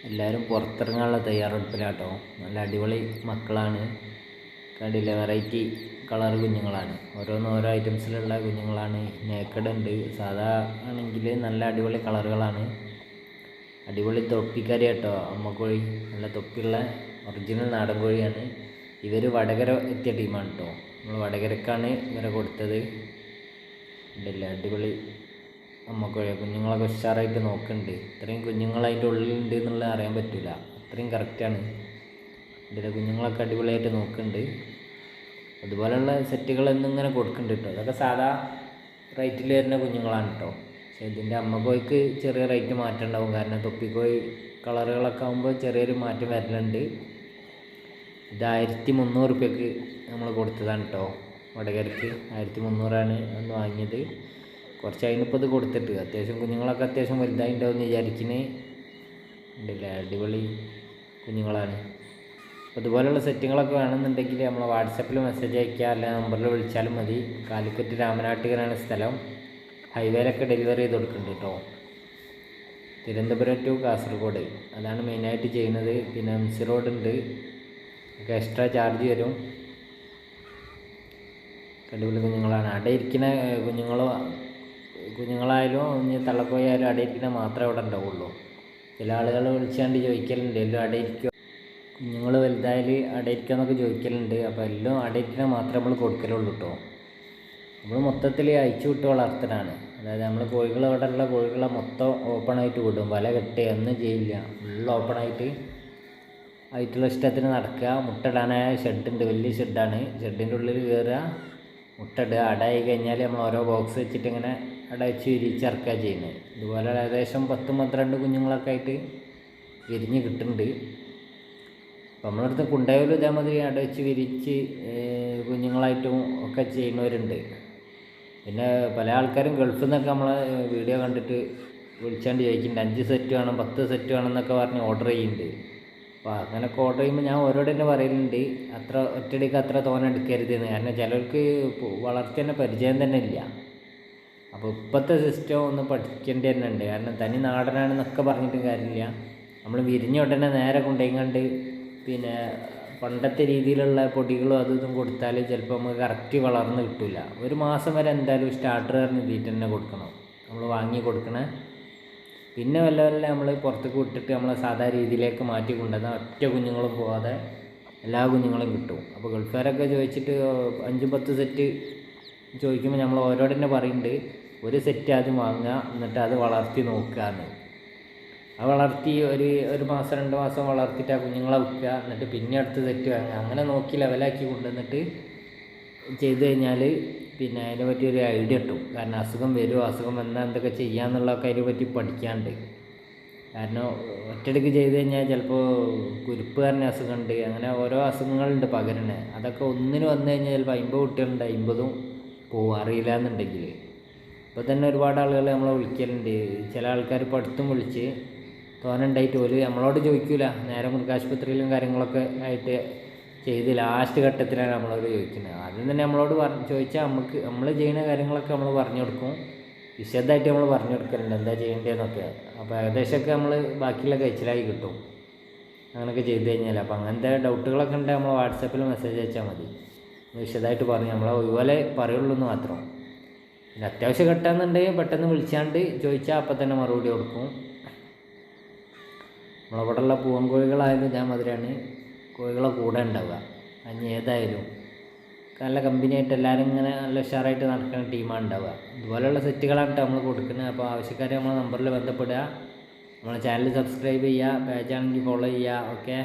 എല്ലാവരും പുറത്തിറങ്ങാനുള്ള തയ്യാറെടുപ്പിലാട്ടോ. നല്ല അടിപൊളി മക്കളാണ്. കണ്ടില്ലേ, വെറൈറ്റി കളർ കുഞ്ഞുങ്ങളാണ്. ഓരോന്നും ഓരോ ഐറ്റംസിലുള്ള കുഞ്ഞുങ്ങളാണ്. നേക്കഡ് ഉണ്ട്, സാധാ ആണെങ്കിൽ നല്ല അടിപൊളി കളറുകളാണ്. അടിപൊളി തൊപ്പിക്കരി കേട്ടോ, അമ്മക്കോഴി. നല്ല തൊപ്പിയുള്ള ഒറിജിനൽ നാടൻ കോഴിയാണ്. ഇവർ വടകര എത്തിയ ടീമാണ് കേട്ടോ. നമ്മൾ വടകരക്കാണ് ഇവരെ കൊടുത്തത്. ഉണ്ടല്ലേ, അടിപൊളി അമ്മക്കോഴി. കുഞ്ഞുങ്ങളൊക്കെ ഉഷാറായിട്ട് നോക്കുന്നുണ്ട്. ഇത്രയും കുഞ്ഞുങ്ങളായിട്ട് ഉള്ളിലുണ്ട് എന്നുള്ളത് അറിയാൻ പറ്റില്ല, അത്രയും കറക്റ്റാണ്. ഇതിലെ കുഞ്ഞുങ്ങളൊക്കെ അടിപൊളിയായിട്ട് നോക്കുന്നുണ്ട്. അതുപോലെയുള്ള സെറ്റുകൾ എന്നിങ്ങനെ കൊടുക്കുന്നുണ്ട് കേട്ടോ. അതൊക്കെ സാധാ റേറ്റിൽ വരുന്ന കുഞ്ഞുങ്ങളാണ് കേട്ടോ. പക്ഷേ ഇതിൻ്റെ അമ്മക്കോഴിക്ക് ചെറിയ റേറ്റ് മാറ്റം ഉണ്ടാവും. കാരണം തൊപ്പിക്കോഴി കളറുകളൊക്കെ ആകുമ്പോൾ ചെറിയൊരു മാറ്റം വരലുണ്ട്. ഇത് 1300 റുപ്യക്ക് നമ്മൾ കൊടുത്തതാണ് കേട്ടോ. വടകരക്ക് 1300 അന്ന് വാങ്ങിയത്. കുറച്ച് അതിനിപ്പോൾ ഇത് കൊടുത്തിട്ട് അത്യാവശ്യം കുഞ്ഞുങ്ങളൊക്കെ അത്യാവശ്യം വലുതായിട്ടുണ്ടാവും എന്ന് വിചാരിക്കുന്നത്. ഉണ്ടല്ലേ, അടിപൊളി കുഞ്ഞുങ്ങളാണ്. അപ്പോൾ ഇതുപോലെയുള്ള സെറ്റുകളൊക്കെ വേണമെന്നുണ്ടെങ്കിൽ നമ്മൾ വാട്സപ്പിൽ മെസ്സേജ് അയക്കുക, അല്ലെങ്കിൽ നമ്പറിൽ വിളിച്ചാലും മതി. കാലിക്കറ്റ് രാമനാട്ടുകരാണ് സ്ഥലം. ഹൈവേയിലൊക്കെ ഡെലിവറി ചെയ്ത് കൊടുക്കുന്നുണ്ട് കേട്ടോ. തിരുവനന്തപുരം ടു കാസർഗോഡ് അതാണ് മെയിനായിട്ട് ചെയ്യുന്നത്. പിന്നെ MC റോഡ് ഉണ്ട്, ഒക്കെ എക്സ്ട്രാ ചാർജ് വരും. അടിപൊളി കുഞ്ഞുങ്ങളാണ്. അടയിരിക്കുന്ന കുഞ്ഞുങ്ങളായാലും ഇനി തള്ളക്കോയായാലും അടയിരിക്കുന്ന മാത്രമേ അവിടെ ഉണ്ടാവുള്ളൂ. ചില ആളുകൾ വിളിച്ചാണ്ട് ചോദിക്കലുണ്ട്, എല്ലാം അടയിരിക്കുക, കുഞ്ഞുങ്ങൾ വലുതായാൽ അടയിരിക്കുക എന്നൊക്കെ ചോദിക്കലുണ്ട്. അപ്പോൾ എല്ലാം അടയിരിക്കുന്ന മാത്രമേ നമ്മൾ കൊടുക്കലുള്ളൂ കേട്ടോ. നമ്മൾ മൊത്തത്തിൽ അയച്ചു വിട്ട് വളർത്തലാണ്. അതായത് നമ്മൾ കോഴികൾ അവിടെ ഉള്ള കോഴികളെ മൊത്തം ഓപ്പണായിട്ട് വിടും. വല കെട്ടുക ഒന്നും ചെയ്യില്ല, ഫുൾ ഓപ്പണായിട്ട് ആയിട്ടുള്ള ഇഷ്ടത്തിന് നടക്കുക. മുട്ടയിടാനായ ഷെഡുണ്ട്, വലിയ ഷെഡാണ്. ഷെഡിൻ്റെ ഉള്ളിൽ കയറുക, മുട്ടയിടുക. അടയായി കഴിഞ്ഞാൽ നമ്മൾ ഓരോ ബോക്സ് വെച്ചിട്ട് ഇങ്ങനെ അടച്ച് വിരിച്ചിറക്കുക ചെയ്യുന്നത്. ഇതുപോലെ ഏകദേശം 10-12 കുഞ്ഞുങ്ങളൊക്കെ ആയിട്ട് വിരിഞ്ഞ് കിട്ടുന്നുണ്ട്. അപ്പോൾ നമ്മളടുത്ത് കുണ്ടയോലും ഇതേമാതിരി അടച്ച് വിരിച്ച് കുഞ്ഞുങ്ങളായിട്ടും ഒക്കെ ചെയ്യുന്നവരുണ്ട്. പിന്നെ പല ആൾക്കാരും ഗൾഫിൽ നിന്നൊക്കെ നമ്മളെ വീഡിയോ കണ്ടിട്ട് വിളിച്ചാണ്ട് ചോദിക്കുന്നുണ്ട്, 5 സെറ്റ് വേണം, 10 സെറ്റ് വേണം എന്നൊക്കെ പറഞ്ഞ് ഓർഡർ ചെയ്യുന്നുണ്ട്. അപ്പോൾ അങ്ങനെയൊക്കെ ഓർഡർ ചെയ്യുമ്പോൾ ഞാൻ ഓരോട് തന്നെ പറയലുണ്ട്, അത്ര ഒറ്റയടിക്ക് അത്ര തോനെ എടുക്കരുതെന്ന്. കാരണം ചിലർക്ക് വളർത്തേണ്ട പരിചയം തന്നെ ഇല്ല. അപ്പോൾ ഇപ്പോഴത്തെ സിസ്റ്റം ഒന്ന് പഠിക്കേണ്ടി തന്നെ ഉണ്ട്. കാരണം തനി നാടനാണെന്നൊക്കെ പറഞ്ഞിട്ടും കാര്യമില്ല. നമ്മൾ വിരിഞ്ഞ ഉടനെ നേരെ കൊണ്ടുപോയിക്കണ്ട് പിന്നെ പണ്ടത്തെ രീതിയിലുള്ള പൊടികളും അതും ഇതും കൊടുത്താൽ ചിലപ്പോൾ നമുക്ക് കറക്റ്റ് വളർന്ന് കിട്ടില്ല. 1 മാസം വരെ എന്തായാലും സ്റ്റാർട്ടർ പറഞ്ഞ് തീറ്റ തന്നെ കൊടുക്കണം, നമ്മൾ വാങ്ങി കൊടുക്കണേ. പിന്നെ വല്ല നമ്മൾ പുറത്തേക്ക് വിട്ടിട്ട് നമ്മളെ സാധാ രീതിയിലേക്ക് മാറ്റി കൊണ്ടുവന്നാൽ ഒറ്റ കുഞ്ഞുങ്ങളും പോകാതെ എല്ലാ കുഞ്ഞുങ്ങളും കിട്ടും. അപ്പോൾ ഗൾഫുകാരൊക്കെ ചോദിച്ചിട്ട് 5-10 സെറ്റ് ചോദിക്കുമ്പോൾ നമ്മൾ ഓരോട് തന്നെ പറയുന്നുണ്ട്, 1 സെറ്റ് ആദ്യം വാങ്ങുക, എന്നിട്ട് അത് വളർത്തി നോക്കുകയെന്ന്. അത് വളർത്തി ഒരു മാസം 2 മാസം വളർത്തിയിട്ട് ആ കുഞ്ഞുങ്ങളെ വിൽക്കുക, എന്നിട്ട് പിന്നെ അടുത്ത സെറ്റ് വാങ്ങുക. അങ്ങനെ നോക്കി ലെവലാക്കി കൊണ്ടുവന്നിട്ട് ചെയ്ത് കഴിഞ്ഞാൽ പിന്നെ അതിനെ പറ്റി ഒരു ഐഡിയ കിട്ടും. കാരണം അസുഖം വരുമോ, അസുഖം വന്നാൽ എന്തൊക്കെ ചെയ്യാമെന്നുള്ളതൊക്കെ അതിനെ പറ്റി പഠിക്കാണ്ട്. കാരണം ഒറ്റയടിക്ക് ചെയ്ത് കഴിഞ്ഞാൽ ചിലപ്പോൾ കുരുപ്പ് തന്നെ അസുഖമുണ്ട്, അങ്ങനെ ഓരോ അസുഖങ്ങളുണ്ട് പകരണേ. അതൊക്കെ ഒന്നിന് വന്നു കഴിഞ്ഞാൽ ചിലപ്പോൾ 50 കുട്ടികളുണ്ട്, 50 പോവും അറിയില്ല എന്നുണ്ടെങ്കിൽ. ഇപ്പോൾ തന്നെ ഒരുപാട് ആളുകൾ നമ്മളെ വിളിക്കലുണ്ട്. ചില ആൾക്കാർ ഇപ്പോൾ അടുത്തും വിളിച്ച് തോനുണ്ടായിട്ട് പോലും നമ്മളോട് ചോദിക്കില്ല, നേരെ മൃഗാശുപത്രിയിലും കാര്യങ്ങളൊക്കെ ആയിട്ട് ചെയ്ത് ലാസ്റ്റ് ഘട്ടത്തിലാണ് നമ്മളോട് ചോദിക്കുന്നത്. ആദ്യം തന്നെ നമ്മളോട് ചോദിച്ചാൽ നമ്മൾ ചെയ്യുന്ന കാര്യങ്ങളൊക്കെ നമ്മൾ പറഞ്ഞു കൊടുക്കും. വിശദമായിട്ട് നമ്മൾ പറഞ്ഞു കൊടുക്കലുണ്ട് എന്താ ചെയ്യേണ്ടതെന്നൊക്കെ. അപ്പോൾ ഏകദേശമൊക്കെ നമ്മൾ ബാക്കിയുള്ള കഴിച്ചിലായി കിട്ടും അങ്ങനെയൊക്കെ ചെയ്ത് കഴിഞ്ഞാൽ. അപ്പോൾ അങ്ങനത്തെ ഡൗട്ടുകളൊക്കെ ഉണ്ടെങ്കിൽ നമ്മൾ വാട്സാപ്പിൽ മെസ്സേജ് അയച്ചാൽ മതി. വിശദമായിട്ട് പറഞ്ഞു നമ്മളെ ഇതുപോലെ പറയുള്ളൂ എന്ന് മാത്രം. പിന്നെ അത്യാവശ്യം കിട്ടാന്നുണ്ടെങ്കിൽ പെട്ടെന്ന് വിളിച്ചാണ്ട് ചോദിച്ചാൽ അപ്പം തന്നെ മറുപടി കൊടുക്കും. നമ്മളവിടെയുള്ള പൂവൻ കോഴികളായാലും ഞാൻ മാതിരിയാണ് കോഴികളെ കൂടെ ഉണ്ടാവുക. അതിന് ഏതായാലും നല്ല കമ്പനിയായിട്ട് എല്ലാവരും ഇങ്ങനെ നല്ല ഉഷാറായിട്ട് നടക്കുന്ന ടീമാണ് ഉണ്ടാവുക. ഇതുപോലെയുള്ള സെറ്റുകളാണ് നമ്മൾ കൊടുക്കുന്നത്. അപ്പോൾ ആവശ്യക്കാർ നമ്മളെ നമ്പറിൽ ബന്ധപ്പെടുക. നമ്മളെ ചാനൽ സബ്സ്ക്രൈബ് ചെയ്യുക, പേജാണെങ്കിൽ ഫോളോ ചെയ്യുക. ഓക്കെ.